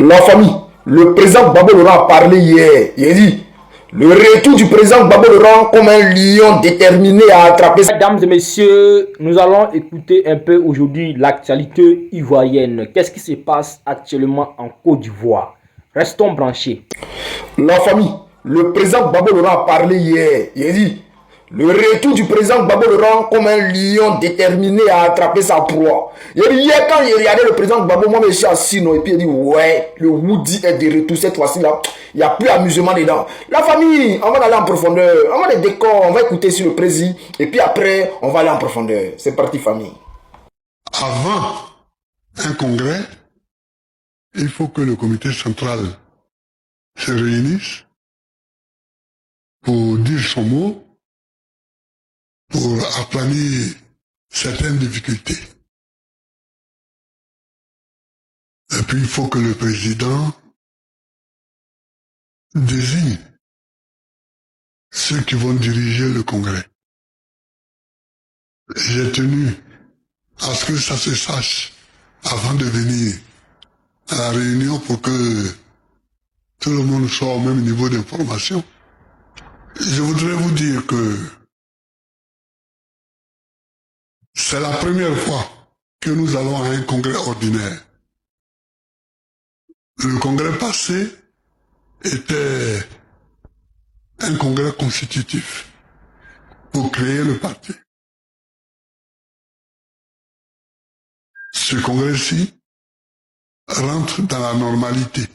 La famille, le président Gbagbo Laurent a parlé hier. Il a dit le retour du président Gbagbo Laurent comme un lion déterminé à attraper. Mesdames et messieurs, nous allons écouter un peu aujourd'hui l'actualité ivoirienne. Qu'est-ce qui se passe actuellement en Côte d'Ivoire? Restons branchés. La famille, le président Gbagbo Laurent a parlé hier. Il a dit le retour du président Gbagbo Laurent comme un lion déterminé à attraper sa proie. Il a dit hier quand il regardait le président Gbagbo, moi je suis assis, non, et puis il a dit ouais, le Woody est de retour cette fois-ci là. Il n'y a plus amusement dedans. La famille, on va aller en profondeur. On va les décors, on va écouter sur le président. Et puis après, on va aller en profondeur. C'est parti famille. Avant un congrès, il faut que le comité central se réunisse pour dire son mot, pour aplanir certaines difficultés. Et puis il faut que le président désigne ceux qui vont diriger le congrès. J'ai tenu à ce que ça se sache avant de venir à la réunion pour que tout le monde soit au même niveau d'information. Je voudrais vous dire que c'est la première fois que nous allons à un congrès ordinaire. Le congrès passé était un congrès constitutif pour créer le parti. Ce congrès-ci rentre dans la normalité.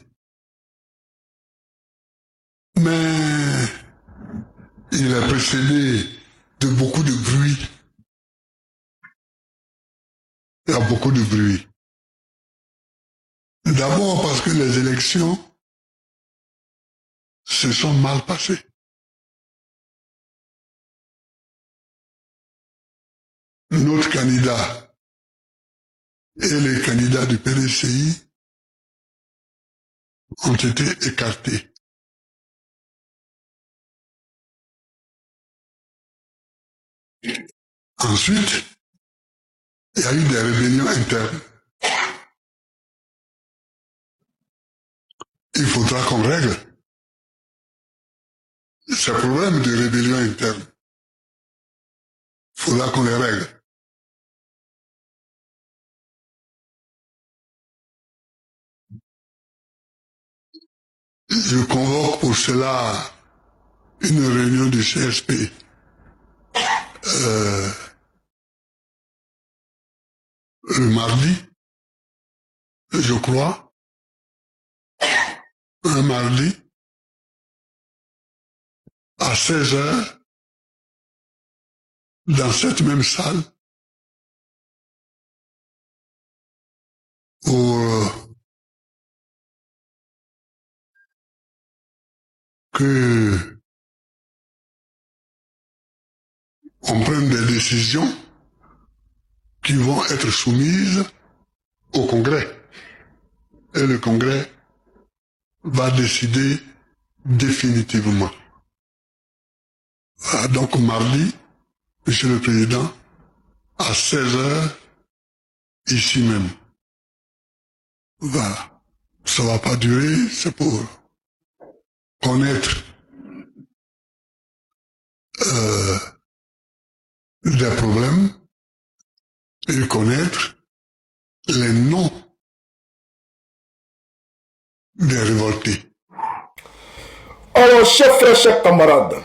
Mais il est précédé de beaucoup de bruit. Il y a beaucoup de bruit. D'abord parce que les élections se sont mal passées. Notre candidat et les candidats du PDCI ont été écartés. Ensuite, il y a eu des rébellions internes. Il faudra qu'on règle ces problèmes de rébellion interne. Il faudra qu'on les règle. Je convoque pour cela une réunion du CSP le mardi, je crois, un mardi, à 16 heures, dans cette même salle, pour que on prenne des décisions qui vont être soumises au Congrès. Et le Congrès va décider définitivement. Voilà, donc mardi, Monsieur le Président, à 16 heures, ici même. Voilà. Ça va pas durer, c'est pour connaître des problèmes et connaître les noms des révoltés. Alors, chers frères, chers camarades,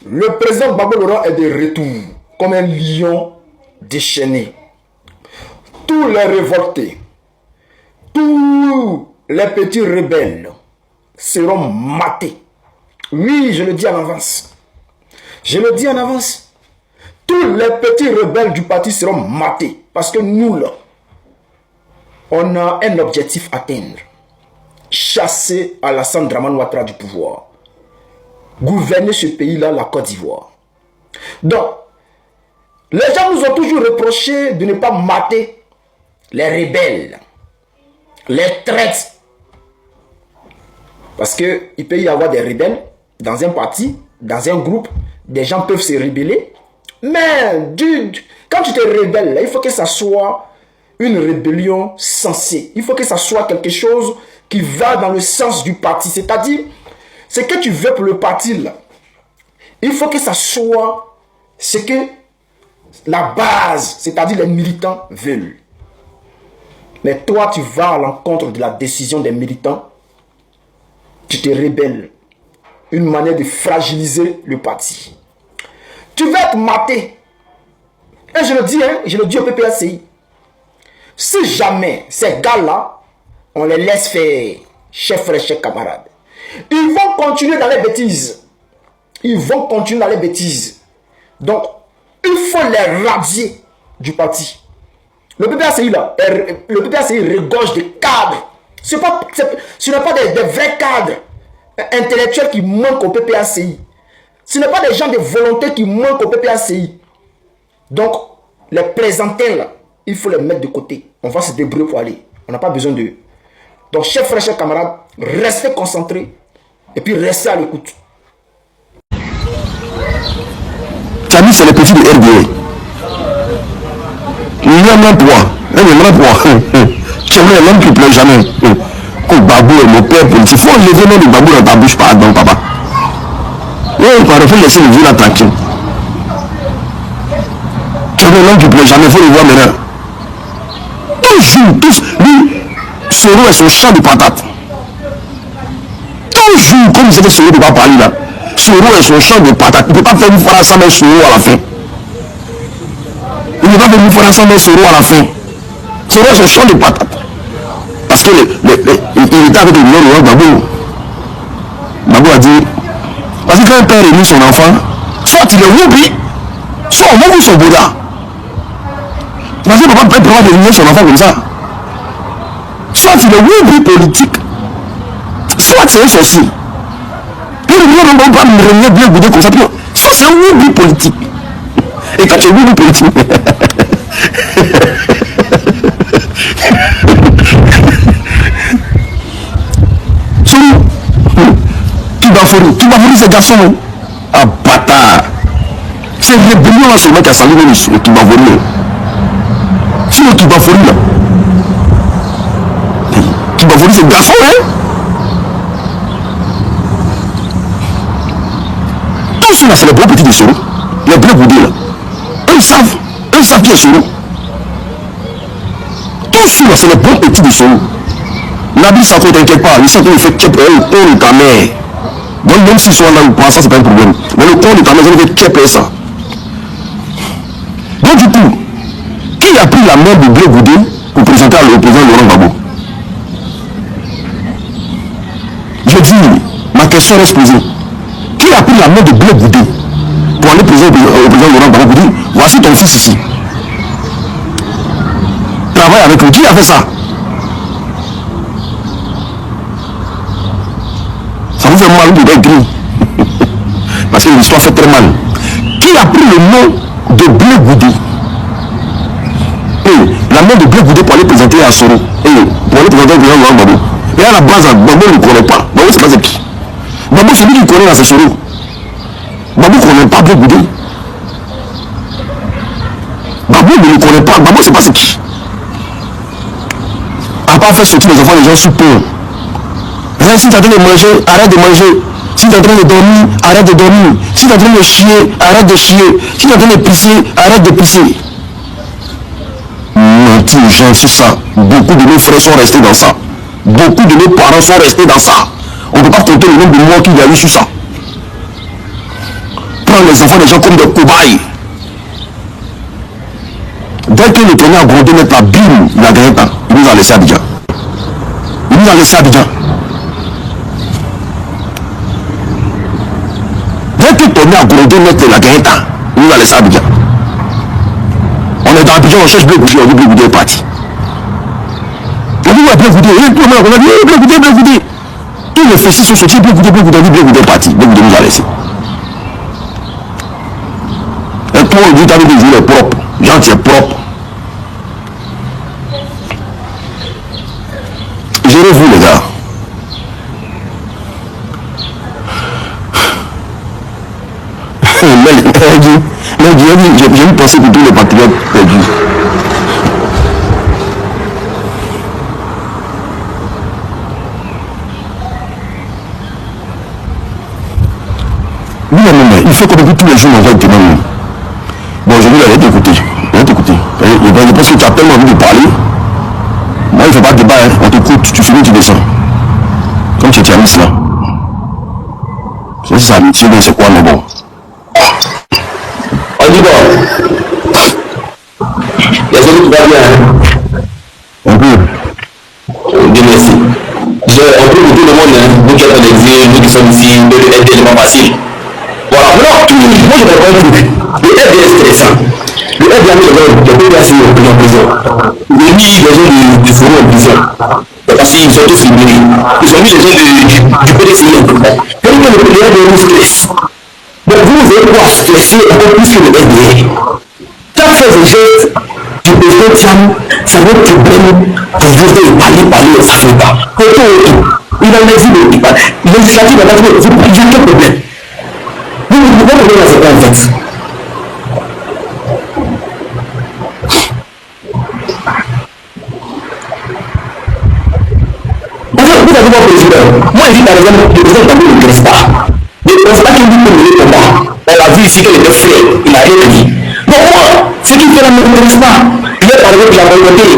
le président Gbagbo Laurent est de retour comme un lion déchaîné. Tous les révoltés, tous les petits rebelles seront matés. Oui, je le dis en avance. Je le dis en avance. Tous les petits rebelles du parti seront matés. Parce que nous, là, on a un objectif à atteindre. Chasser Alassane Dramane Ouattara du pouvoir. Gouverner ce pays-là, la Côte d'Ivoire. Donc, les gens nous ont toujours reproché de ne pas mater les rebelles, les traîtres. Parce qu'il peut y avoir des rebelles dans un parti, dans un groupe, des gens peuvent se rebeller. Mais quand tu te rebelles, il faut que ça soit une rébellion sensée. Il faut que ça soit quelque chose qui va dans le sens du parti. C'est-à-dire, ce que tu veux pour le parti, là, il faut que ça soit ce que la base, c'est-à-dire les militants veulent. Mais toi, tu vas à l'encontre de la décision des militants. Tu te rebelles. Une manière de fragiliser le parti. Tu vas être maté. Et je le dis au PPACI. Si jamais ces gars-là, on les laisse faire, chers frères, chers camarades, ils vont continuer dans les bêtises. Ils vont continuer dans les bêtises. Donc, il faut les radier du parti. Le PPACI, là, le PPACI regorge des cadres. Ce n'est pas des vrais cadres intellectuels qui manquent au PPACI. Ce n'est pas des gens de volonté qui manquent au PPACI. Donc, les présenter là, il faut les mettre de côté. On va se débrouiller pour aller. On n'a pas besoin d'eux. Donc, chers frères, chers camarades, restez concentrés et puis restez à l'écoute. Camille, c'est le petit de RDA. Il y a un poids. Tu es l'homme qui ne pleure jamais. Comme Babou est mon père politique. Il faut enlever même le Babou dans ta bouche, pardon, papa. Oui, il faut laisser le vieux là tranquille. Tu es l'homme qui ne pleure jamais. Il faut le voir maintenant. Toujours, lui, Soro est son champ de patates. Toujours, comme c'était Soro de pas parler là. Soro est son champ de patates. Il ne peut pas faire une fois ensemble Soro à la fin. Il ne peut pas faire une fois ensemble Soro à la fin. Soro est son champ de patates. Parce que il était avec le numéro Babou. Babou a dit, parce que quand un père réunit son enfant, soit il est woupi, soit on va son Bouddha. Parce que papa peut pas réunir son enfant comme ça. Soit il est woupi politique, soit c'est un sorcier. Pour le moment, on ne peut pas me réunir bien goûter comme ça. Soit c'est un woupi politique. Et quand tu es woupi politique, tu vas voler ces garçons. Ah bâtard. C'est rébellion là seulement qui a sali le qui va voler. Sinon qui va voler là. Qui va voler ces garçons hein. Tous ceux là c'est les bons petits de Soro. Les bleus boudés là. Eux savent qui est Soro. Tous ceux là c'est les bons petits de Soro. Nabi Sako t'inquiète pas. Ils savent qu'il fait qu'est pour ta mère. Donc même s'ils sont là ou pas, ça c'est pas un problème. Mais le corps de ta maison veut képer ça. Donc du coup, qui a pris la main de Blé Goudé pour présenter au président Laurent Gbagbo? Je dis, ma question reste posée. Qui a pris la main de Blé Goudé pour aller présenter au président Laurent Gbagbo pour dire, voici ton fils ici. Travaille avec lui. Qui a fait ça? Ça vous fait mal de écrit. Parce que l'histoire fait très mal. Qui a pris le nom de Blé Goudé? Et la main de Blé Goudé pour aller présenter à Soro. Et pour aller présenter au président Laurent Gbagbo. Et à la base, Gbagbo ne connaît pas. Gbagbo c'est pas c'est qui. Gbagbo c'est lui qui connaît là, c'est Soro. Gbagbo ne connaît pas Blé Goudé. Gbagbo ne le connaît pas. Gbagbo c'est pas c'est qui. À part faire sortir les enfants, les gens sous peur. Si tu es en train de manger, arrête de manger. Si tu es en train de dormir, arrête de dormir. Si tu es en train de chier, arrête de chier. Si tu es en train de pisser, arrête de pisser. Mentir aux gens sur ça. Beaucoup de nos frères sont restés dans ça. Beaucoup de nos parents sont restés dans ça. On ne peut pas compter le nombre de morts qu'il y a eu sur ça. Prendre les enfants des gens comme des cobayes. Dès que le Kenya a grondé mettre la bim, il a gagné temps. Il nous a laissé Abidjan. Il nous a laissé Abidjan. Dès que Tony a grondé mettre la gagné temps, il nous a laissé Abidjan. On est dans Abidjan, on cherche Blé Goudé, on dit Blé Goudé est parti. On dit Blé Goudé, on a dit Blé Goudé. Tous les fessiers sont sortis, Blé Goudé, on dit Blé Goudé est parti. Blé Goudé nous a laissé. Et toi, on dit, t'as vu des jours propres. Jean, tu es propre. Gérez-vous, les gars. J'ai une pensée pour tous les patriotes perdus. Oui, non, il faut que depuis tous les jours, on va être témoin. Bon, je vais aller t'écouter. Je pense que tu as tellement envie de parler. Moi, il ne faut pas de débat, hein. On t'écoute, tu finis, tu descends. Comme tu tiens là. C'est ça, amitié, c'est quoi, mais bon. On dit bon. Les autres, tout va bien. On peut. Dieu merci. On peut pour tout le monde, hein. Nous qui sommes des vieux, nous qui sommes ici, de l'aide tellement facile. Voilà, non, moi je vais pas un truc. Le aide est stressant. Le aide a mis les PPAC en prison. Il a mis les gens de forum en prison. Parce qu'ils sont tous libérés. Ils ont mis les gens du PDCI en prison. Quand le PDCI est un stress. Donc vous allez pouvoir stresser encore plus que le FDA. Chaque fois que je jette du président Tiam, ça va être problème pour vous parler, ça ne fait pas. Il a l'exil de législative, il a trouvé quel problème. Vous ne pouvez pas trouver la séquence en fait. Vous avez mon président. Moi, je dis par exemple, le président ne m'intéresse pas. Le président qui dit que le combat, on l'a vu ici qu'elle était frère, il n'a rien dit. Donc moi, ce qui fait ne m'intéresse pas. Il est par exemple, il a boycotté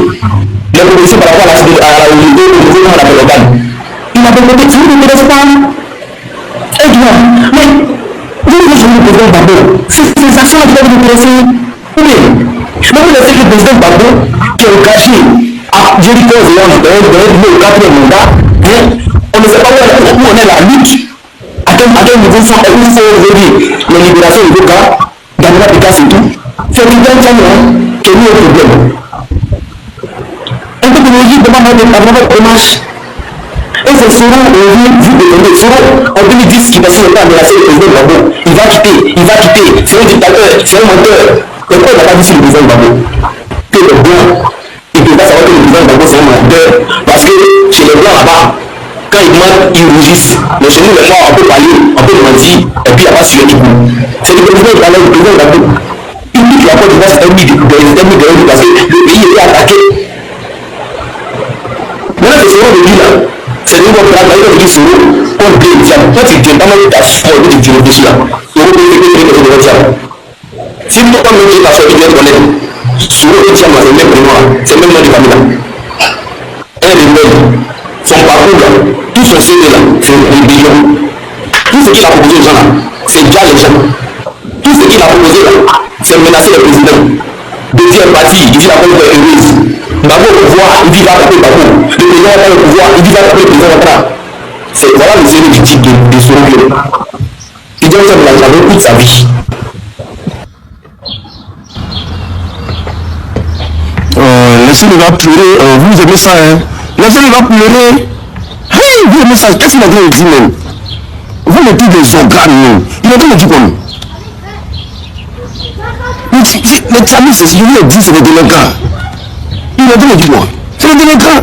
les propositions par rapport à la unité au gouvernement de la Pélopane. Il a boycotté, ça ne m'intéresse pas. Et toi, mais vous le président Babo, ces actions qui doivent nous intéresser. Oui, je vous laisse le président Babo qui est engagé à Jéricho au 4e mandat. On ne sait pas où on est la lutte. À quel niveau ça est, où il faut aujourd'hui la libération du cas, Gamela Picasso et tout. C'est une grande famille qui a eu un problème. Un peu de logique de avoir un hommage. Et c'est Soro, vu de Soro, en 2010, qui passait le temps de la série président Babo. Il va quitter, c'est un dictateur, c'est un menteur. Pourquoi il n'a pas dit sur le président Babo que le blanc, il ne peut pas savoir que le président Babo c'est un menteur. Parce que chez les blancs là-bas, quand ils mentent, ils rougissent. Mais chez nous, les noirs, on peut parler, on peut mentir, et puis il n'y a pas suivi du coup. C'est le président qui parlait du président Babo. Il dit que la Côte d'Ivoire c'est un mythe de parce que le pays était attaqué. Maintenant, c'est Soro de lui là. C'est une bonne pratique, il dit Soro, on dit, quand tu tiens pas mal de ta sport, tu dis réfléchis là. Soro peut écrire que tu dois dire. Si tu pas me dire ta soeur, tu dois connaître. Soro et Tiam, c'est le même prénom, c'est le même nom de famille là. Un des mêmes, son parcours là, tout son CV là, c'est des millions. Tout ce qu'il a proposé aux gens là, c'est déjà les gens. Tout ce qu'il a proposé là, c'est menacer le président. Deuxième parti, il dit la bonne heureuse. Babo au pouvoir, il dit va taper Babo. Le président va au pouvoir, il dit va taper le président Ouattara. Voilà le zéro du type de Soro. Il doit faire la travail toute sa vie. Laissez-le va pleurer, vous aimez ça, hein? Laissez-le va pleurer. Hey, vous aimez ça, qu'est-ce qu'il a dit de dire même? Vous mettez des organes, il a dit de dire quoi? Les Tchamis, je lui ai dit, c'est le délinquant. Il a dit de dire quoi? C'est le délinquant.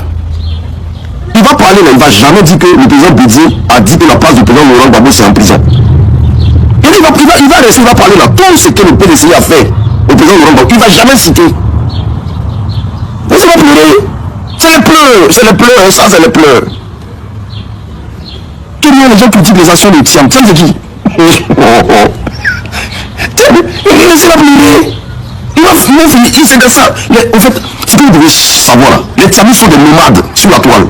Il va parler, mais il ne va jamais dire que le président Bédié a dit que la place du président Laurent Gbagbo c'est en prison. Il va rester, il va parler là. Tout ce que le PDCI a fait au président Laurent Gbagbo, il ne va jamais citer. Laissez-moi pleurer. C'est les pleurs, ça c'est les pleurs. Tous les gens critiquent les actions de Tiam. Tiam c'est qui? Laissez-la pleurer. Il sait que ça. En fait, ce que vous devez savoir, les Tchamis sont des nomades sur la toile.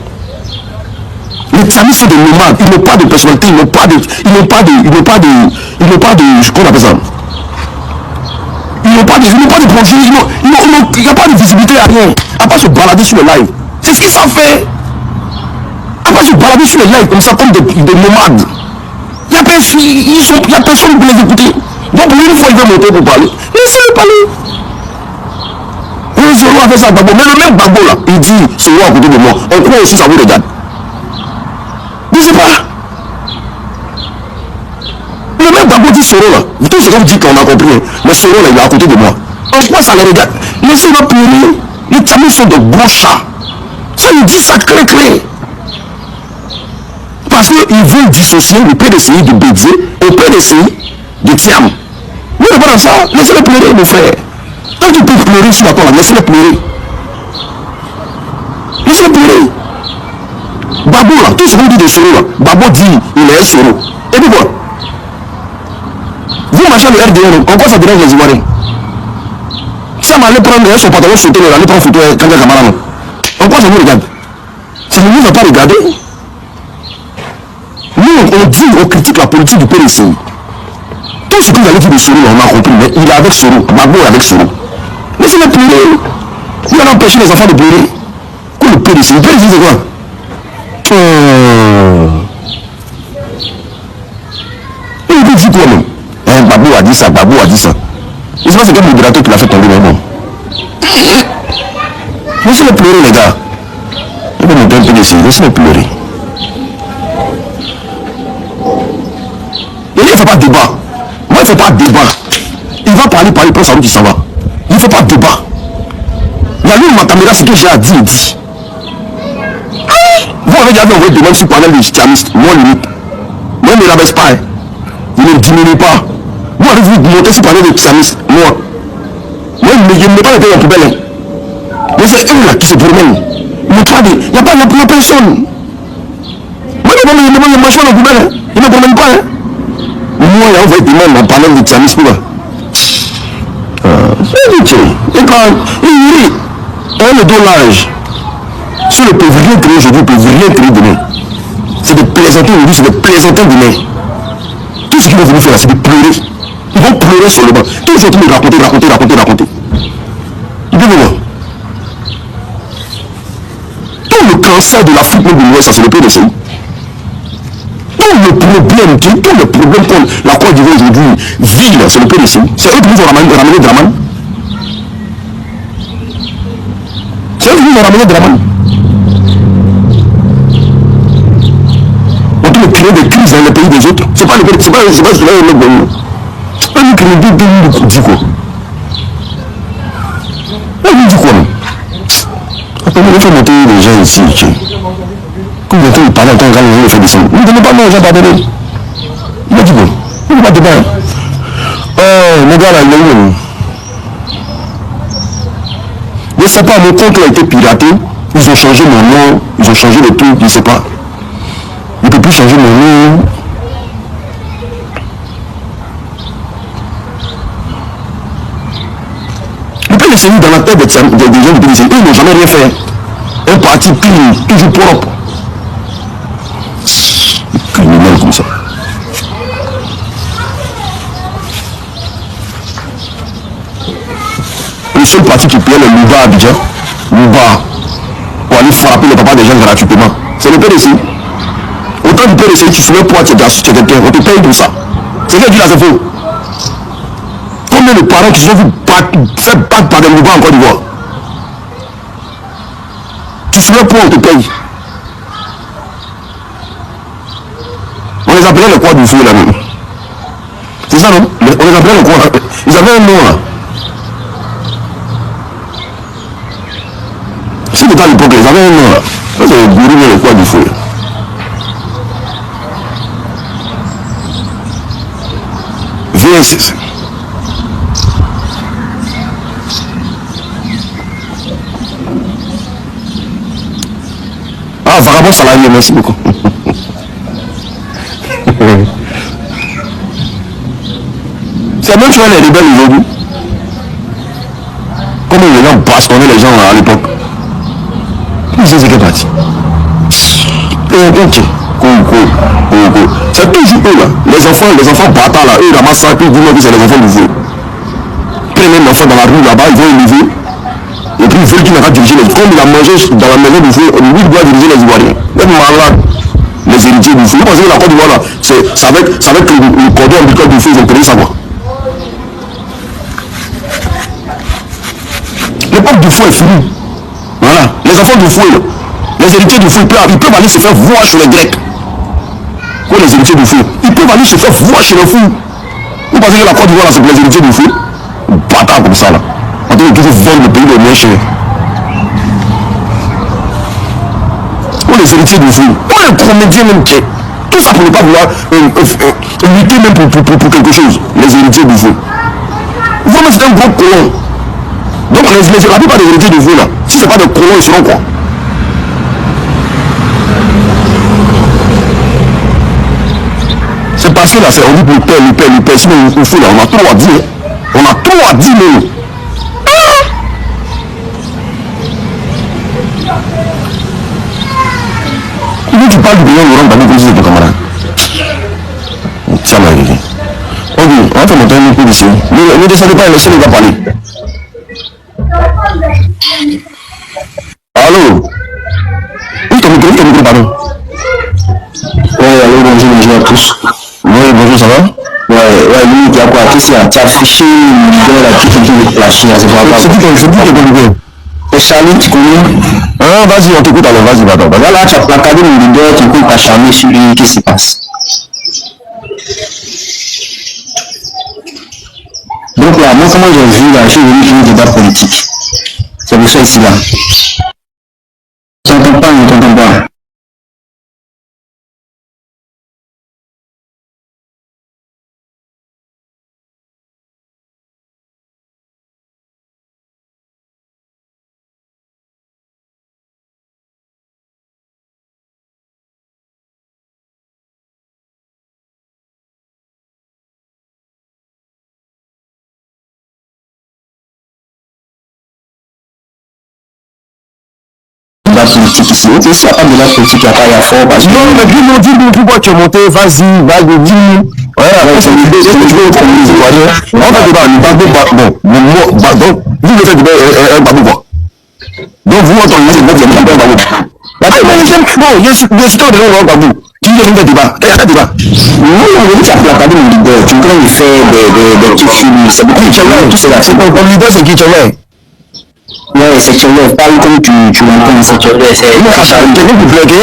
Les Tchamis sont des nomades, ils n'ont pas de personnalité, ils n'ont pas de, comment on appelle ça? Ils n'ont pas de projet, il n'y a pas de visibilité à rien, à part se balader sur le live. C'est ce qu'ils savent faire. À part se balader sur le live comme ça, comme des nomades. Il n'y a personne pour les écouter. Donc une fois il veut monter pour parler, laissez-le parler. Oui, Soro a fait ça à Babo, mais le même Babo là, il dit Soro à côté de moi, on croit aussi ça vous regarde. Je ne sais pas. Le même Babo dit Soro là, tout ce que vous dites qu'on a compris, mais Soro là il est à côté de moi. On croit ça les regarde. Laissez-le pleurer. Les Tchamis sont de gros chats. Ça nous dit ça clair. Parce qu'ils veulent dissocier le PDCI de Bédié au PDCI de Tiam. Vous ne pas ça, laissez-le pleurer, mon frère. Quand tu peux pleurer sur la toile, laissez-le pleurer. Laissez-le pleurer. Babo là, tout ce qu'on dit de Soro là, Babo dit il est un Soro. Et puis quoi? Vous marchez le RDN, en quoi ça dérange les Ivoiriens? Ça m'a allé prendre son pantalon sauté, il allait prendre photo avec Kanga Kamara. En quoi ça nous regarde? Ça ne nous a pas regardé. Nous, on dit, on critique la politique du PDC. Tout ce que vous avez dit de Soro, on a compris, mais il est avec Soro, Gbagbo est avec Soro. Laissez-les pleurer. Il a empêché les enfants de pleurer. Pour le PDC, le PDC c'est quoi? Il dit quoi même? Gbagbo a dit ça, Gbagbo a dit ça. Je sais pas c'est quel libérateur qui l'a fait tomber maintenant. Laissez-les pleurer les gars. Il va monter un PDC, laissez-les pleurer. Il ne fait pas de débat. Moi, il ne fait pas de débat. Il va parler, il prend sa route, il s'en va. Il ne fait pas de débat. Il y a lui, ma caméra, ce que j'ai à dire, il dit. Vous avez déjà envoyé des même sur le panel des islamistes. Moi, limite. Moi, il ne rabaisse pas. Hein. Il ne diminue pas. Vous avez vu monter sur le panel des islamistes. Moi, il ne met pas les pays en poubelle. Hein. Mais c'est eux là qui se promènent. Il n'y a pas personne. Moi, il ne mange pas dans la poubelle. Hein. Il ne me promène pas. Hein. Moi, il y a envoyé des membres en parlant de islamisme. C'est du tout. Et quand il rit, le dollage. Si le peut rien créer aujourd'hui, il ne peut rien créer demain. C'est de plaisanter aujourd'hui, c'est de plaisanter demain. Tout ce qu'ils vont venir faire là, c'est de pleurer. Ils vont pleurer sur le banc. Tout le temps, raconter. Ils vont voir. Tout le cancer de l'Afrique même de l'Ouest, ça c'est le PDC. Tout le problème que la Côte d'Ivoire aujourd'hui vit, c'est le PDC. C'est eux qui nous ont ramené Draman. C'est eux qui nous ont ramené Draman. On peut créer des crises dans les pays des autres. C'est pas le PDC, c'est pas le mec de nous. On nous crée des pays dit quoi? On nous dit quoi? Attendez, il faut monter les gens ici. Quand il parle en tant que il fait descendre. Vous ne donnez pas non aux gens pardonner. Il a dit bon. Il n'y a pas de débat. Mon gars là, il est où? Je ne sais pas, mon compte a été piraté. Ils ont changé mon nom. Ils ont changé le tout. Je ne sais pas. Il ne peut plus changer mon nom. Le PDC dans la tête des gens du PDC. Ils n'ont jamais rien fait. Un parti clean, toujours propre. Criminel comme ça. Le seul parti qui paye le Louba à Abidjan, pour aller frapper le papa des gens gratuitement, c'est le PDC. Autant du PDC, tu fais pour tes garçons, quelqu'un, on te paye pour ça. C'est vrai qu'il a fait faux. Combien de parents qui se sont fait battre par des Louba en Côte d'Ivoire? Tu fais pour on te paye. On les appelait le quoi du feu là même. C'est ça non? On les appelait le quoi? Ils avaient un nom là. C'était à l'époque, ils avaient un nom là. Ça c'est le gourou le quoi du feu. VSS. Ah, vagabond salarié, merci beaucoup. C'est même tu vois les rebelles aujourd'hui. Comment les gens bastonnaient les gens à l'époque. Ils étaient quelle partie? C'est toujours eux là. Les enfants bâtards là, eux ramassent ça et puis ils disent que c'est les enfants nouveaux. Prennent un enfant dans la rue là-bas, ils vont élever. Et puis ils veulent qu'il n'a pas dirigé les. Comme il a mangé dans la maison du feu, lui il doit diriger les Ivoiriens. Même malade. Les héritiers du feu. Vous pensez que la Côte d'Ivoire là, c'est avec le cordon ombilical du feu, ils ont créé ça quoi. L'époque du feu est finie. Voilà. Les enfants du feu, les héritiers du feu, ils peuvent aller se faire voir chez les Grecs. Quoi les héritiers du feu? Ils peuvent aller se faire voir chez les fous. Vous pensez que la Côte d'Ivoire là, c'est pour les héritiers du feu? Bâtard comme ça là. On doit toujours vendre le pays de moins cher. Pour les héritiers du feu. Pour les comédiens même qui. Tout ça pour ne pas vouloir lutter même pour quelque chose. Les héritiers du feu. Vraiment c'est un gros colon. Donc la plupart des héritiers du feu là, si c'est pas des colons, ils seront quoi? C'est pas parce que là, on dit le père, sinon on fout là, on a trop à dire. On a trop à dire, nous. Tu parles du bien, on va nous de camarade. Ça m'a arrivé. Ok, on va faire monter un peu d'ici. Ne descendez pas, laissez les gars parler. Allô? Oui, ton micro, pardon. Ouais, allô, bonjour à tous. Oui, bonjour, ça va? Ouais, lui, il y a quoi? Qu'est-ce qu'il y a? Tu as affiché une vidéo là, qui est flashée, c'est pas c'est qui ton vidéo? C'est Charlie, tu connais? Ah, vas-y, on t'écoute alors, vas-y, va-t'en. Là, tu as placardé une vidéo, tu peux t'acharner sur lui, qu'est-ce qui se passe? Donc là, moi, comment j'ai vu là, j'ai venu faire un débat politique. C'est pour ça ici là. On t'entend pas. Politique ici. Ok, s'il n'y a pas de la politique, il n'y a pas fort. Parce que... Non, mais dis-nous pourquoi tu es monté, vas-y, dis-nous. Voilà, c'est l'idée, c'est que tu veux être communiste, on va débat, donc, vous le faites un babou, quoi. Donc, vous, en tant que c'est votre un babou. Bon, il y a une histoire de l'eau, babou. Qui vient de débat? Il y a un débat. Non, tu as placardé mon leader, tu es en train de faire des petits films, c'est beaucoup de tout cela. C'est ton leader, c'est qui tu es? Ouais, c'est Tchèlève, parle comme tu l'entends, c'est Tchèlève, c'est... Quelqu'un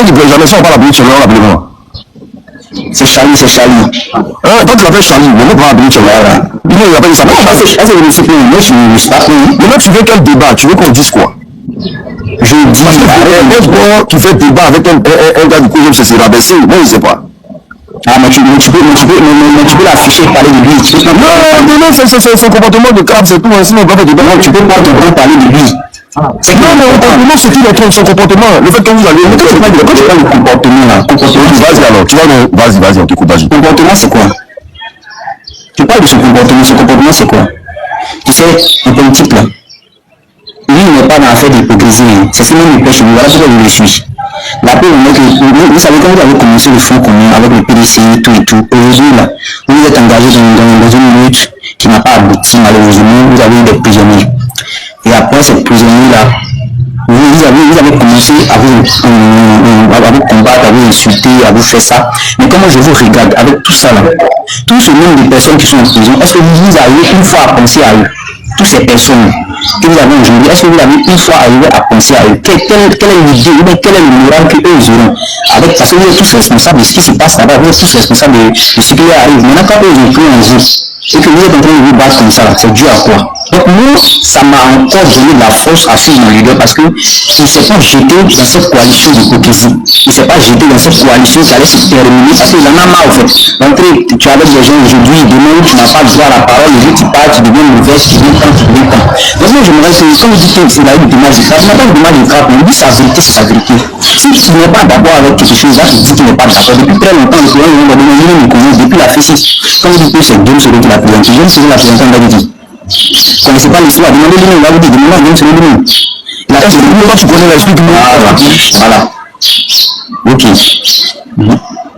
qui plaît jamais ça, on parle appeler Tchèlève, on l'appelle moi. C'est Charlie. Toi tu l'appelles Charlie, mais moi pas appeler Tchèlève, là. Il appelle ça. Est-ce que je me suis pris? Moi je ne suis pas pris. Maintenant tu veux quel débat? Tu veux qu'on dise quoi? Je dis, un sport qui fait débat avec un gars du coup, c'est rabaissé, moi je ne sais pas. Ah, mais tu peux l'afficher et parler de lui. Non, c'est son comportement de crabe, c'est tout. Sinon, on peut pas débat. Tu peux pas te parler de lui. C'est non, mais c'est tout son comportement. Le fait que vous allez. Quand tu parles de comportement là, vas-y alors, tu vas, vas-y, on t'écoute, vas-y. Comportement, c'est quoi? Tu parles de son comportement, c'est quoi? Tu sais, en politique là, lui, il n'est pas dans l'affaire d'hypocrisie. C'est ce même pêche, voilà pourquoi je le suis. La paix, vous savez, quand vous avez commencé le Front commun avec le PDC, tout et tout, aujourd'hui, là, vous êtes engagé dans une lutte qui n'a pas abouti, malheureusement, vous avez eu des prisonniers. Et après ces prisonniers-là, vous avez commencé à vous combattre, à vous insulter, à vous faire ça. Mais comment je vous regarde avec tout ça là, tout ce nombre de personnes qui sont en prison, est-ce que vous arrivez une fois à penser à eux? Toutes ces personnes que vous avez aujourd'hui, est-ce que vous avez une fois arrivé à penser à eux? Quelle est l'idée ou bien quel est le moral qu'eux auront? Avec, parce que vous êtes tous responsables de ce qui se passe là-bas, vous êtes tous responsables de ce qui leur arrive. Maintenant, quand eux ont pris en jeu et que vous êtes en train de vous battre comme ça, c'est dû à quoi? Donc, moi, ça m'a encore donné de la force à suivre mon leader parce qu'il ne s'est pas jeté dans cette coalition d'hypocrisie. Il ne s'est pas jeté dans cette coalition qui allait se terminer parce qu'il en a marre, en fait. Donc, tu as avec des gens aujourd'hui, demain, tu n'as pas droit à la parole, les gens, tu parles, tu deviens mauvais, tu deviens quand. Donc, moi, je me rends compte, comme vous dites que c'est la dommage de crabe, pas de dommage de crabe, mais lui, sa vérité, c'est sa vérité. Si tu n'es pas d'accord avec quelque chose, là, tu dis qu'il n'est pas d'accord. Depuis très longtemps, depuis la FECIS, comme vous dites que c'est James Soro qui l'a présenté, James Soro l'a présenté, on l'a dit. Vous ne connaissez pas l'histoire, demandez lui-même, on va vous dire, demandez à James Soro lui-même. Il a fait le moment, tu connais l'explique-moi. Voilà. Ok.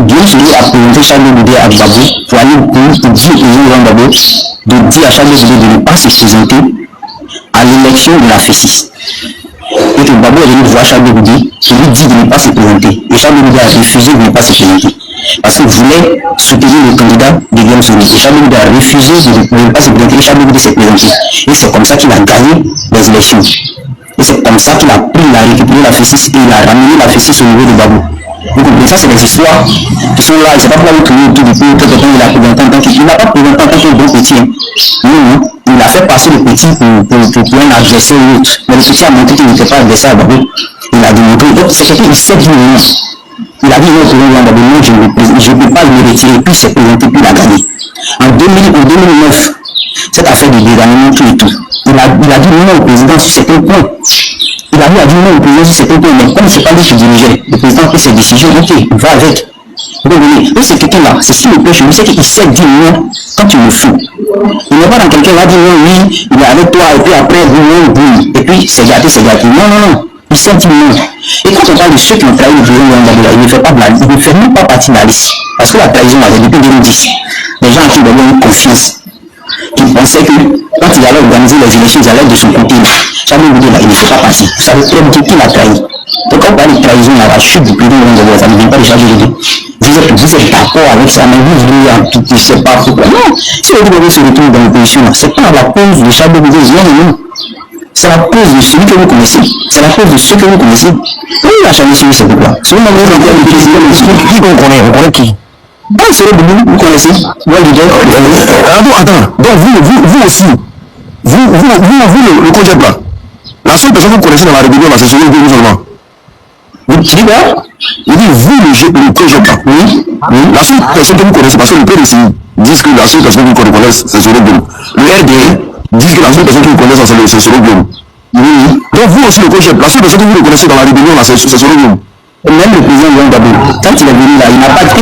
James Soro a présenté Charles Boudé à Gbagbo pour aller pour dire au président Gbagbo de dire à Charles Boudé de ne pas se présenter à l'élection de la FECIS. Et que Gbagbo est venu voir Charles Boudé et lui dit de ne pas se présenter. Et Charles Boudé a refusé de ne pas se présenter. Parce qu'il voulait soutenir le candidat de Guillaume Soro. Et Charles Boudé a refusé de ne pas se présenter. Et Charles Boudé s'est présenté. Et c'est comme ça qu'il a gagné les élections. Et c'est comme ça qu'il a récupéré la FECIS et il a ramené la FECIS au niveau de Gbagbo. Vous comprenez, ça c'est des histoires qui sont là, il ne sait pas pourquoi vous tournez autour du pot, quelqu'un il a présenté en tant qu'il n'a pas présenté en tant qu'un bon petit. Non, il a fait passer le petit pour un adversaire ou autre. Mais le petit a montré qu'il n'était pas adversaire à Gbagbo. Il a démontré, donc c'est quelqu'un qui sait du moment. Il a dit non, je ne peux pas me retirer, puis il s'est présenté, puis il a gagné. En 2009, cette affaire de dégagnement, tout et tout, il a dit non au président sur certains points. Il a dit non au président sur certains points, mais comme ce n'est pas lui qui dirigeait, le président a pris ses décisions, ok, il va avec. Donc, c'est quelqu'un-là, c'est ce qui me pêche, je sais qu'il sait dire non quand tu le fous. Il n'est pas dans quelqu'un qui va dire non, oui, il est avec toi, et puis après, oui, et puis c'est gâté, c'est gâté. Non, non, non. Il sait dire non. Et quand on parle de ceux qui ont trahi le président Yandabila, il ne fait pas de la liste, il ne fait même pas partie de la liste. Parce que la trahison, depuis 2010, les gens qui lui ont eu confiance, qui pensaient que quand il allait organiser les élections, ils allaient de son côté. Jamais vous dire là, il ne fait pas partie. Ça veut dire qu'il a trahi. Donc quand on parle de trahison, la chute du président Yandabila, ça ne vient pas déjà de dire. Vous êtes d'accord avec ça, mais vous voulez en tout, je ne sais pas pourquoi. Non, si vous devez se retrouver dans l'opposition, ce n'est pas la cause de Charles de Gaulle, non, non. C'est la cause de celui que vous connaissez. C'est la cause de ceux que vous connaissez. Oui, il a changé celui, c'est pourquoi. Celui qui on connaît qui? Ah, c'est le boulot, vous connaissez. Attends, donc vous aussi, vous le congé là. La seule personne que vous connaissez dans la rébellion, c'est celui que vous seulement. Tu dis quoi? Il dit vous le congé là. Oui. La seule personne que vous connaissez, parce que le PDC disent que la seule personne que vous connaissez, c'est celui que vous. Le RDN disent que la seule personne que vous connaissez, c'est celui que vous. Oui. Donc vous aussi le congé, la seule personne que vous connaissez dans la rébellion, c'est celui que vous. Même le président Léon Gbagbo, quand il est venu là, il n'a pas dit que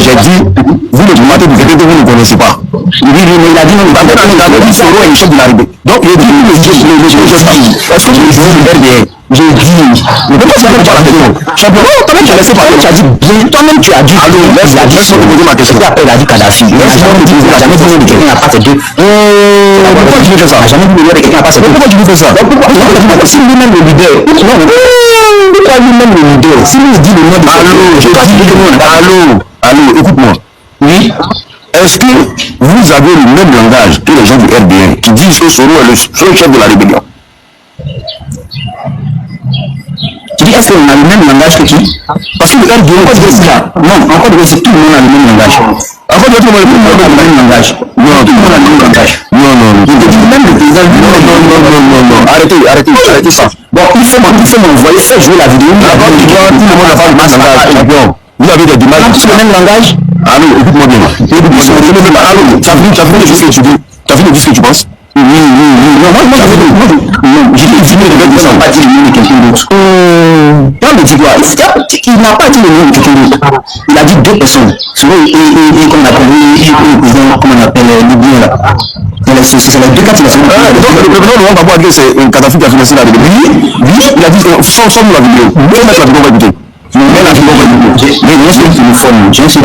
j'ai dit, vous le tomatez, vous ne vous ne connaissez pas. Oui, mais il a dit non, il a dit Soro est le chef de la République. Donc il a dit est-ce que je veux le RDR? J'ai dit, mais pourquoi ça ne pas la question? Simplement, toi-même tu as laissé parler, tu as dit bien, toi-même tu as dit, il a dit Soro, ma question. Après il a dit Kadhafi. Il n'a jamais dit que quelqu'un n'a pas ces deux. Pourquoi tu veux faire ça? Il n'a jamais dit que quelqu'un n'a pas ces deux. Pourquoi tu veux faire ça? Si lui-même le leader, pourquoi lui-même le leader? Si lui dit le nom de allô, écoute-moi. Oui. Est-ce que vous avez le même langage que les gens du RDN qui disent que Soro est le seul chef de la rébellion? Tu dis, est-ce qu'on a le même langage que qui? Parce que le RDN, non, encore de c'est tout le monde a le même langage. Encore de tout le monde a le même langage. Non, tout le monde a le même langage. Non. Même le président, non. Arrêtez ça. Bon, il faut m'envoyer, faire jouer la vidéo. Tout le monde n'a pas le même langage. Vous avez des images. Tu as le même langage? Allô, écoute-moi bien. Allô, tu as vu le disque que tu dis? Tu as vu le disque que tu penses? Oui. Non, moi, j'ai dit, il n'a pas dit le nom de quelqu'un d'autre. Non, mais dis-toi, il n'a pas dit le nom de quelqu'un d'autre. Il a dit deux personnes. Souvent, comme on appelle le président, comment on appelle le bien là. C'est les deux cas qui l'ont fait. Donc, le président de Gbagbo a dit que c'est Kadhafi qui a financé la rébellion. Oui, il a dit, sans la vidéo. Vous pouvez mettre la vidéo, on va écouter. Mais non, c'est une forme. C'est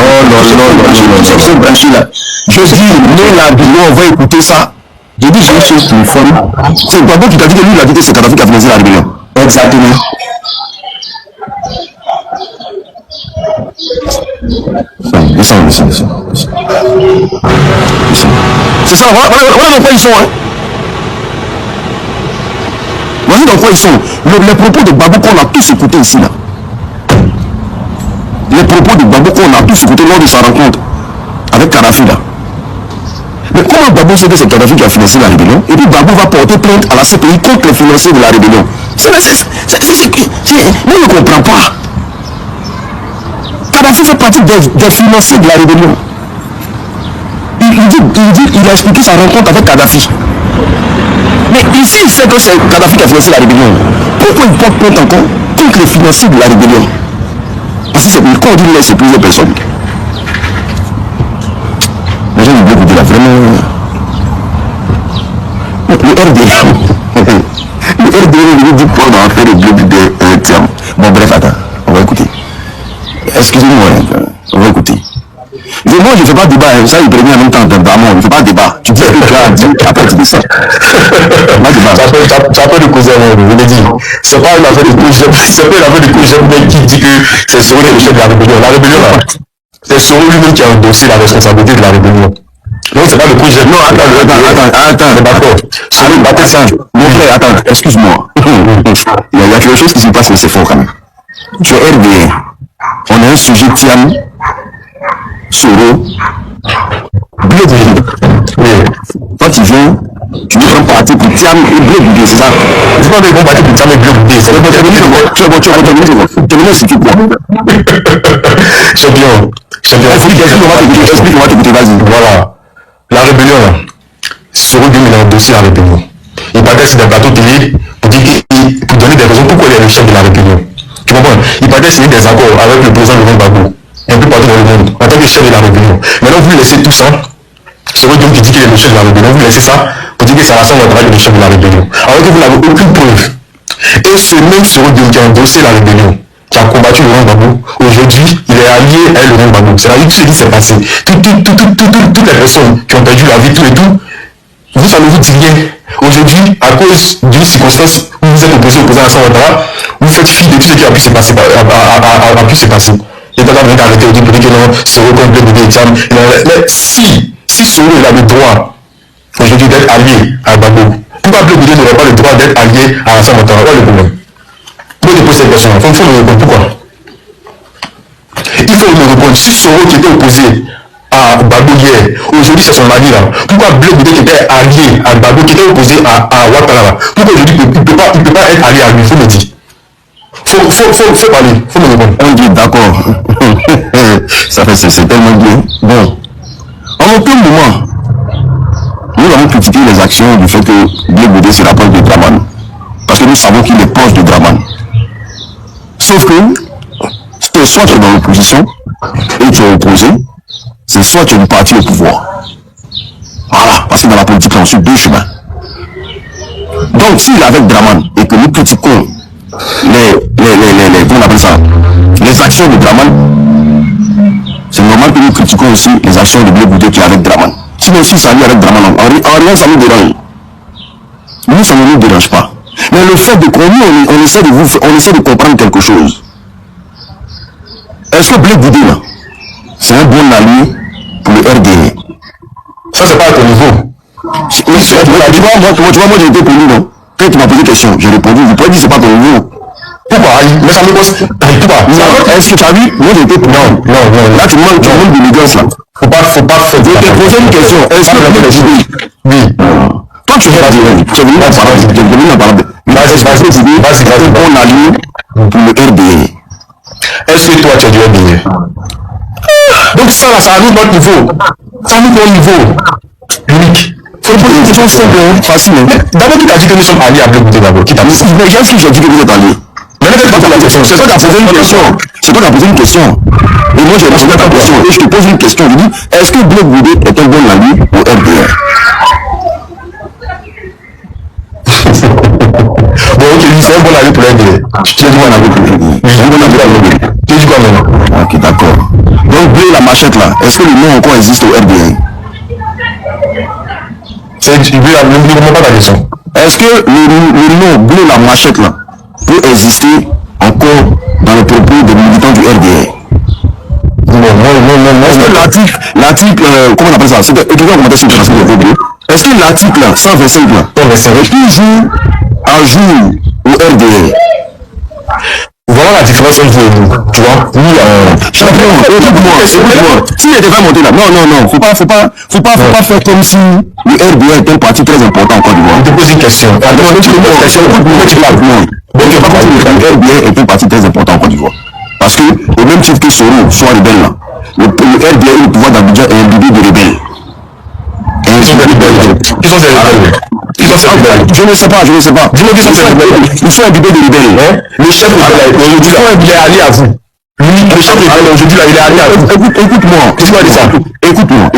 branché là. Je dis, mais la vidéo, on va écouter ça. J'ai dit, j'ai une chose qui me forme. C'est Gbagbo qui t'a dit que lui, il a dit que c'est Kadhafi qui a financé la rébellion. Exactement. Descends. C'est ça, voilà dans quoi ils sont. Voici dans quoi ils sont. Les propos de Gbagbo qu'on a tous écoutés ici là. Les propos de Gbagbo qu'on a tous écoutés lors de sa rencontre avec Kadhafi là. Mais comment Gbagbo sait que c'est Kadhafi qui a financé la rébellion? Et puis Gbagbo va porter plainte à la CPI contre les financiers de la rébellion. Moi je ne comprends pas. Kadhafi fait partie des financiers de la rébellion. Il a expliqué sa rencontre avec Kadhafi. Mais ici il sait que c'est Kadhafi qui a financé la rébellion. Pourquoi il porte plainte encore contre les financiers de la rébellion? Parce que c'est quand on dit là, c'est plusieurs personnes. Les gens du bloc de la vraiment. Le RDN dit quoi dans affaire de bloc de terme. Bon, bref, attends, on va écouter. Excusez-moi, on va écouter. Mais moi, je ne fais pas de débat, ça il prévient en même temps, vraiment, je ne fais pas de débat. Tu dis que tu as dit, après tu dis ça. Tu as peur de causer, je l'ai dit. C'est pas une affaire de cause, c'est pas une affaire de cause qui dit que c'est Soro le chef de la rébellion. La rébellion, là, c'est Soro lui-même qui a endossé la responsabilité de la rébellion. Donc c'est pas le projet. Non, attends, d'accord. Mon frère, attends, excuse-moi. Il y a quelque chose qui se passe, mais c'est fort quand même. Tu es RDN. On a un sujet Tiam, Soro, Bleu Boudé. Quand tu viens, tu veux prendre parti pour Tiam et Bleu Boudé, c'est ça? C'est pas des bons partis pour Tiam et Bleu Boudé. C'est bon, tu veux c'est qui quoi? Champion. Explique, on va t'écouter, vas-y. Voilà. La rébellion, là, Soro lui, il a endossé la rébellion. Il paraît que c'est des bateaux télé pour dire le chef de la rébellion. Tu comprends? Il partait signer des accords avec le président Laurent Gbagbo, un peu partout dans le monde, en tant que chef de la rébellion. Maintenant, vous laissez tout ça. C'est vrai qui dit qu'il est le chef de la rébellion. Vous laissez ça pour dire que c'est Alassane Ouattara qui est le chef de la rébellion. Alors que vous n'avez aucune preuve. Et ce même Soro qui a endossé la rébellion, qui a combattu Laurent Gbagbo, aujourd'hui, il est allié à Laurent Gbagbo. C'est-à-dire tout ce qui s'est passé. Toutes les personnes qui ont perdu la vie, tout et tout, vous, ça ne vous dit rien. Aujourd'hui, à cause d'une circonstance où vous êtes opposé au président Alassane Ouattara, vous faites fi de tout ce qui a pu se passer. Et donc, vous arrêtez de dire que non, Soro complet de Vietnam. Mais si Soro il a le droit aujourd'hui d'être allié à Gbagbo, pourquoi Blé Goudé n'aurait pas le droit d'être allié à Alassane Ouattara? Quel est le problème? Vous pouvez poser cette question. Il faut me répondre. Pourquoi? Il faut me répondre. Si Soro qui était opposé à Gbagbo hier, aujourd'hui c'est son mari là. Pourquoi Blé Goudé qui était allié à Gbagbo, qui était opposé à Ouattara, pourquoi aujourd'hui il ne peut pas être allié à lui? Il faut me dire. Faut parler, faut me répondre. On dit d'accord. C'est tellement bien. Bon. En aucun moment, nous avons critiqué les actions du fait que Blé Goudé se rapproche de Draman. Parce que nous savons qu'il est proche de Draman. Sauf que, c'est soit tu es dans l'opposition et tu es opposé, c'est soit tu es du parti au pouvoir. Voilà, parce que dans la politique, on suit deux chemins. Donc, s'il est avec Draman et que nous critiquons comment on appelle ça, les actions de Draman, c'est normal que nous critiquons aussi les actions de Blé Goudé qui est avec Draman. Sinon, si ça vient avec Draman, en rien ça nous dérange. Nous, ça ne nous dérange pas. Mais le fait de qu'on on essaie de comprendre quelque chose. Est-ce que Blé Goudé, là, c'est un bon allié pour le RDA? Ça, c'est pas à ton niveau. Tu vois, moi j'ai été pour nous, non? Quand tu m'as posé une question, j'ai répondu, vous pouvez dire c'est pas ton niveau. Pourquoi? Mais ça me pose. Pourquoi? Est-ce que tu as vu? Moi j'ai été pour non. Là tu manques de l'élégance là. Faut pas faire. Je vais te poser une question. Est-ce que Blé Goudé? Oui. Toi tu es venu en parler. Vas-y. On allié pour le RDA. Est-ce que toi tu es du RDA? Donc ça là, ça arrive notre niveau. Ça arrive notre niveau. Unique. Faut poser une question simple, facile. D'abord, qui t'a dit que nous sommes alliés à Blé Goudé d'abord? Qui t'a dit ça? Mais bien sûr, j'ai dit que vous êtes alliés. Mais c'est toi qui as posé une question. C'est toi qui as posé une question. Et moi, j'ai répondu à ta question. Et je te pose une question. Je dis, est-ce que Blé Goudé est un bon allié au RDA? Bon, ok, c'est un bon allié pour le RDA. Tu es bon allié pour le RDA. Oui, un bon allié pour le RDA. Tu dis quoi maintenant? Ok, d'accord. Donc, Blé la machette là, est-ce que le nom encore existe au RDA? Ne me pas la question. Est-ce que le nom Blé la machette là peut exister encore dans le propos des militants du RDA? Non. Est-ce que l'article, comment on appelle ça? C'est écrivain en commentaire sur le RDA. Est-ce que l'article 125 là est toujours à jour au RDA? Voilà la différence entre nous, tu vois. Champion, écoute-moi. S'il n'était pas monté là, non, faut pas faire comme si le RDA est un parti très important en Côte d'Ivoire. Je te pose une question. Le RDA est un parti très important en Côte d'Ivoire. Parce que, au même titre que Soro soit rebelle là, le RDA et le pouvoir d'Abidjan est imbibé de rebelles. Qui sont ces rebelles? Je ne sais pas. Dis-moi qui sont ces rebelles. Ils sont imbibés de rebelles. Le chef aujourd'hui il est allié à vous. Lui, le chef aujourd'hui il est allié à vous. Écoute-moi. Qu'est-ce qu'il va dire ça? Écoute-moi.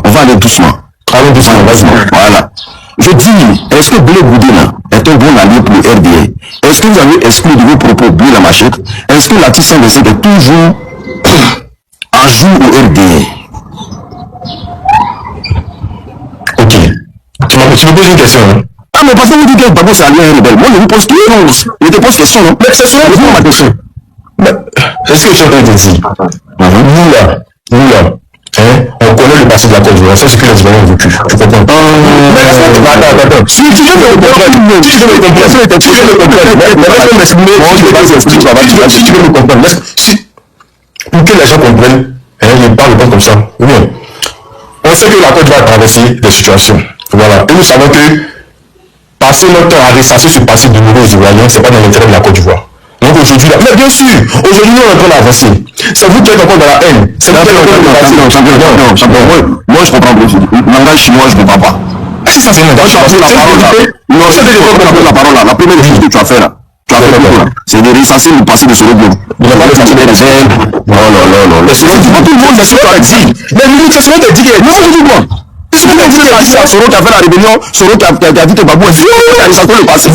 On va aller doucement. Allons doucement, vas-y. Voilà. Je dis, est-ce que Blé Goudé là est un bon allié pour le RDA? Est-ce que vous avez exclu de vos propos Blé la machette? Est-ce que l'article 125 est toujours à jour au RDA? Ok. Tu me poses une question, hein? Ah, mais parce que vous dites que Gbagbo c'est allié à un rebelle. Moi, je vous pose question. Je te pose question, non? Mais c'est ça, ma question. Est-ce que je suis en train de dire? Nous là, hein, on connaît le passé de la Côte d'Ivoire, c'est ce que les Ivoiriens ont vécu. Tu comprends? Mais attends. Si je veux me comprendre, pour que les gens comprennent, ils ne parlent pas comme ça. Non. On sait que la Côte d'Ivoire a traversé des situations. Voilà. Et nous savons que passer notre temps à ressasser ce passé de nouveaux Ivoiriens, ce n'est pas dans l'intérêt de la Côte d'Ivoire. Donc aujourd'hui, là, mais bien sûr, aujourd'hui nous on est en train d'avancer. C'est vous qui êtes encore dans la haine. C'est vous qui êtes en train de passer. Moi je comprends plus. Le langage chinois, je ne comprends pas. Si ça c'est une langage chinois. La parole là. La première chose que tu as fait là, Tu as fait quoi? C'est de recenser le passé de Soro Diop. Il n'a pas fait des ailes. Non. C'est tout le monde, c'est ce que tu as dit. Mais nous, c'est ce que tu as dit. Non, je dis quoi? Si vous dites que Soro qui a fait la rébellion, Soro qui a dit que Babou est fou, qui a recenser le passé. Non.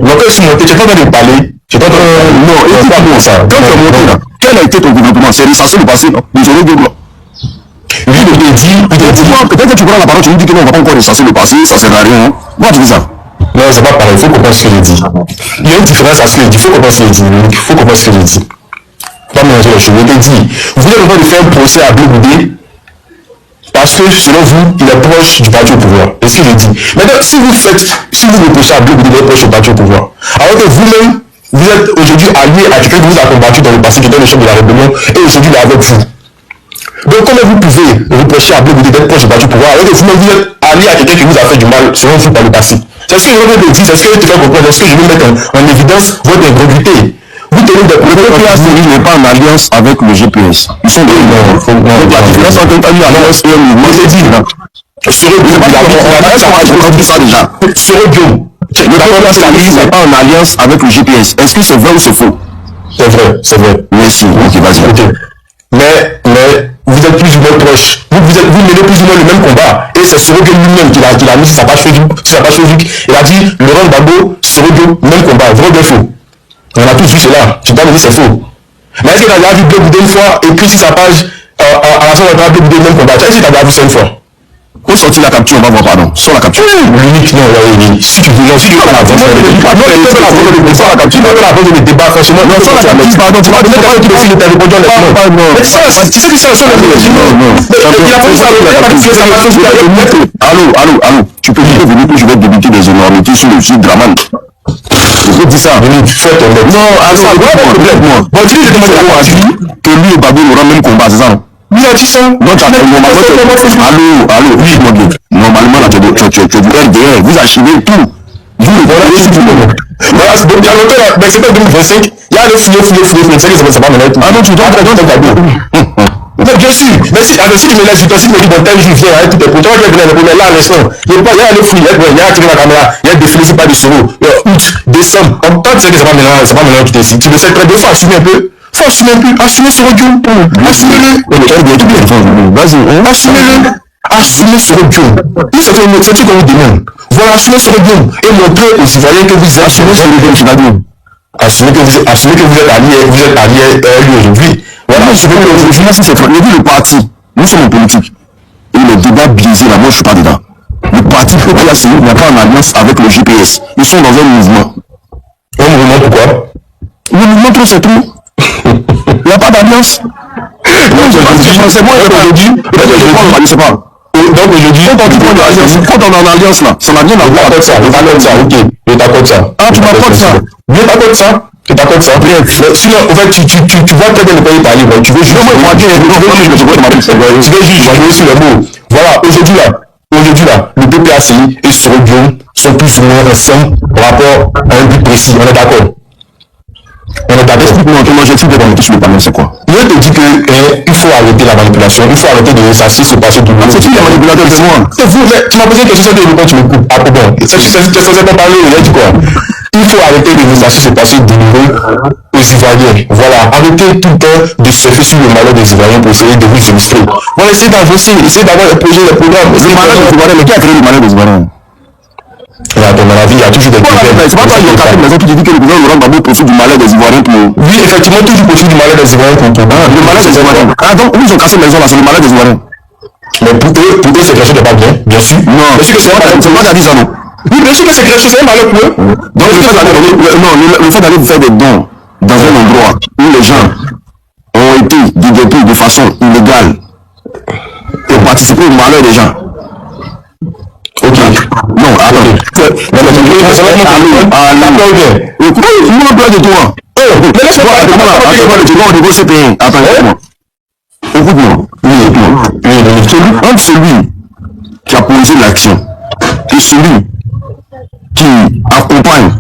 Donc, je suis monté, tu n'es pas en train de parler. Non, écoute-moi ça. Quand tu es monté là, quel a été ton gouvernement? C'est recenser le passé, non? De Soro Diop. Oui, il te dit. Peut-être que tu prends la parole, tu nous dis que non, on ne va pas encore recenser le passé, ça sert à rien. Moi, tu dis ça. Non, c'est pas pareil, il faut comprendre ce que je dis. Il y a une différence à ce que je dis, il faut comprendre ce que je dis. Il faut comprendre ce que je dis. Pas mélanger les choses. Je te dis, vous êtes en train de faire un procès à Blé Boudé parce que selon vous, il est proche du parti au pouvoir. C'est ce que je dis. Maintenant, si vous reprochez à Blé Boudé d'être proche du parti au pouvoir, alors que vous-même, vous êtes aujourd'hui allié à quelqu'un qui vous a combattu dans le passé, qui était le chef de la rébellion, et aujourd'hui il est avec vous. Donc, comment vous pouvez reprocher à Blé Boudé d'être proche du parti au pouvoir, alors que vous-même vous êtes allié à quelqu'un qui vous a fait du mal, selon vous, par le passé? C'est ce que je veux te dire, c'est ce que je te fais comprendre, c'est ce que je veux mettre en évidence votre incongruité. Vous tenez de... Le GPS n'est pas en alliance avec le GPS. Ils sont des... Non. La différence entre une alliance et un mouvement, c'est dit. Le GPS n'est pas en alliance avec le GPS. Est-ce que c'est vrai ou c'est faux? C'est vrai. Merci. Ok, vas-y. Ok. Mais vous êtes plus ou moins proches. Vous menez plus ou moins le même combat. Et c'est Soro Diop lui-même qui l'a mis sur sa page Facebook. Il a dit, Laurent Gbagbo, Soro Diop, même combat. Vrai ou faux? On a tous vu cela. Tu dois me dire c'est faux. Mais est-ce que tu as déjà vu Blé Boudé une fois écrit sur sa page à la fin de Blé Boudé même combat? Est-ce que tu as déjà vu ça une fois? Où sortir la capture? On va voir, pardon. Sur la capture. L'unique, non, oui. Si tu veux, si tu veux la capture, le débat, franchement. Non, sur la capture, pardon, tu vas donner pas qui décide de ta répondu honnêtement. Mais ça, tu sais que c'est la chose. Allô. Tu peux dire venir que je vais débuter des énormités sur le site Draman. Je dis ça. Non, alors, bon, tu dis que lui et Babou n'auront même combat, c'est ça? Lui a dit ça. Non, tu as allô, oui, mon Dieu. Normalement, là, tu es du RDR, vous archivez tout. Vous le voyez tout. Mais c'est pas 2025. Il y a le fouiller, c'est pas maintenant. Ah non, tu dois prendre ton tableau. Mais bien sûr, mais si tu me laisses, si tu me dis, bon, tel jour, viens, hein, tout est pour toi, je vais venir là à l'instant. Il y a le fouiller, il y a tiré la caméra, il y a défilé, c'est pas du Soro. Août, décembre, en tant que c'est pas maintenant qui décide. Tu le sais très bien, faut assumer un peu. Faut assumer un peu, assumer Soro Diop. Assumez-le. Vas-y, assumez-le. Assumez Soro Diop. C'est ce qu'on vous demande. Voilà, assumez Soro Diop et montrez aux Ivoiriens que vous êtes assumé Soro Diop. Assumez que vous êtes allié lui aujourd'hui. Voilà, je veux que c'est vrai. Le parti, nous sommes en politique. Et le débat biaisé là, moi je suis pas dedans. Le parti PPAC n'est pas en alliance avec le GPS. Ils sont dans un mouvement. Un mouvement pourquoi? Le mouvement trop c'est trop. Il n'y a pas d'alliance. C'est moi aujourd'hui. Je sais pas. Donc aujourd'hui, quand on est en alliance là, ça n'a rien à voir avec ça. Je t'accorde ça. Ah, tu m'accordes ça? Je t'accorde ça. Je t'accorde ça. Sinon, en fait, tu vois très bien ne pas y parler. Tu veux juste. Tu veux juste jouer sur les mots. Voilà, aujourd'hui là, le PPACI et Soro Diop sont plus ou moins ensemble par rapport à un but précis. On est d'accord? Moi, j'ai dit que sur le panel, c'est quoi? Je te dis qu'il faut arrêter la manipulation, il faut arrêter de s'asseoir sur passer du monde. C'est qui les manipulateurs? C'est moi. C'est vous, mais tu m'as posé une question, c'est de tu me coupes. Ah, bon, c'est pas parler, il a dit quoi? Il faut arrêter de vous asseoir sur passer du niveau aux Ivoiriens. Voilà, arrêtez tout le temps de surfer sur le malheur des Ivoiriens pour essayer de vous illustrer. Voilà, essayez d'avancer, essayez d'avoir un projet, des programmes. Le malheur des Ivoiriens, mais qui a créé le malheur des Ivoiriens? À ton avis, il y a toujours des problèmes. C'est pas toi qui as maison qui dit que le président Laurent Gbagbo profite du malheur des Ivoiriens pour... Oui, effectivement, toujours profite du malheur des Ivoiriens pour... Le malheur des Ivoiriens. Ah donc, ils ont cassé maison là, c'est le malheur des Ivoiriens. Mais pour eux, c'est quelque chose de pas bien sûr. Non, c'est moi qui a dit ça, non? Oui, bien sûr que c'est quelque chose, c'est un malheur pour eux. Donc le fait d'aller faire des dons dans un endroit où les gens ont été dégueulés de façon illégale et participer au malheur des gens. Ok. Non, attendez. Entre celui qui a posé l'action et celui qui accompagne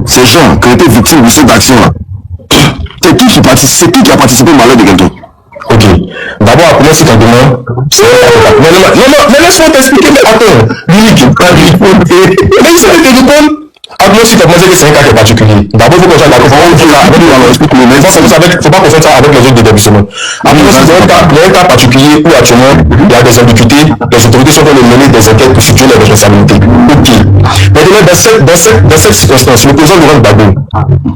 ces gens qui ont été victimes de cette action-là, c'est qui a participé au malheur de quelqu'un? Ok. D'abord, à commencer quand demain. Mais laisse-moi t'expliquer, mais attends. Lui qui pas répondre. Mais il sait te répondre. À commencer aussi commencer que c'est un cas qui est particulier. D'abord, il faut qu'on soit d'accord. Faut pas confondre ça avec les autres débutements. Après, il y a un cas particulier où actuellement, il y a des ambiguïtés, les autorités sont en train de mener des enquêtes pour situer les responsabilités. Ok. Maintenant, dans cette circonstance, le président Laurent Gbagbo,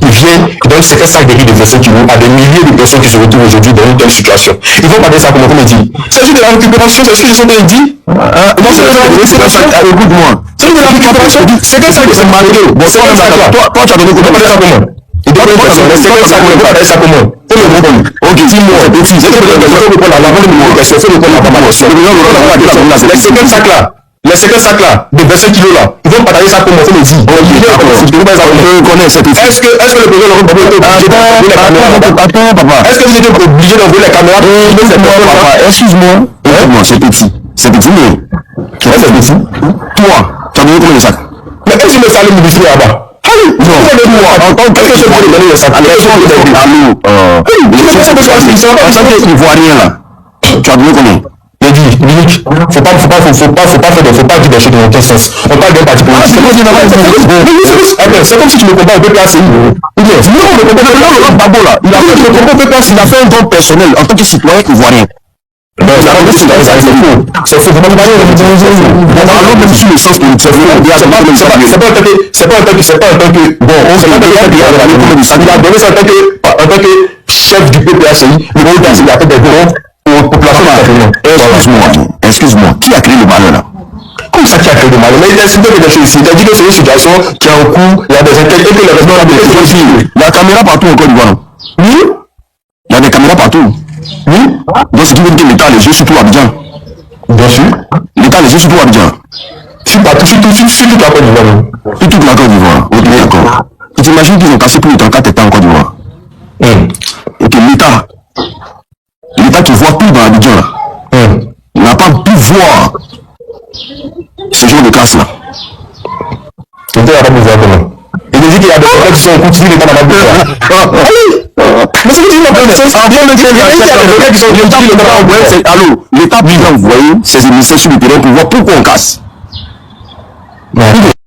il vient, il donne certains sacs de riz de 25 kilos à des milliers de personnes qui se retrouvent aujourd'hui dans une telle situation. Ils vont parler ça comment on dit. C'est juste de la récupération, c'est ce qu'ils ont dit. Non, c'est de la récupération. Écoute-moi. C'est de la récupération. C'est quel sac de c'est malgré. Bon, c'est comme ça. Toi, tu as donné comment ça comment? Il doit pas c'est quel sac de ça comment? C'est le gros. Ok, dis-moi. C'est quel sac là? C'est quel sac là? Les 50 sacs là, de 25 kilos là, ils vont partager ça comment on le dit. Je connais cette étude. Est-ce que le président Laurent Gbagbo était obligé d'envoyer les caméras? Attends, papa. Est-ce que vous étiez obligé d'envoyer les caméras? Excuse-moi, c'est petit. C'est petit, mais. Tu vois, c'est petit. Toi, tu as donné combien de sacs? Mais est-ce que le salaire ministre là-bas? Non, en tant que chose pour donner les sacs. Allô, en tant qu'ivoirien là, tu as donné combien? J'ai dit, Dominique, faut pas dire des choses dans aucun sens. On parle d'un parti politique. C'est comme si tu me compares au PPACI. Non, le Gbagbo là, il a fait un don personnel en tant que citoyen ivoirien. C'est faux. Même sur le sens politique. C'est pas en tant que bon, il a donné ça en tant que chef du PPACI. Il a fait des dons. Excuse-moi, qui a créé le malheur là? Comment ça qui a créé le malheur? Mais il a expliqué des choses ici. Il a dit que c'est une situation qui est en cours, il y a des enquêtes et que les responsables il y a des caméras partout en Côte d'Ivoire. Oui? Il y a des caméras partout. Oui? Donc ce qui veut dire que l'État a les yeux sur tout Abidjan. Bien sûr. L'État a les yeux sur tout Abidjan. Sur toute la Côte d'Ivoire. Sur toute la Côte d'Ivoire. Ok, d'accord. Tu t'imagines qu'ils ont cassé plus de 34 États en Côte d'Ivoire? Et que l'État qui voit tout dans Abidjan là, n'a pas pu voir ce genre de casse là. L'État n'a pas pu voir comment. Il dit qu'il y a des gens qui sont continués, l'État n'a pas pu voir. Mais c'est ce allô, l'État peut envoyer ses émissaires sur le terrain pour voir pourquoi on casse.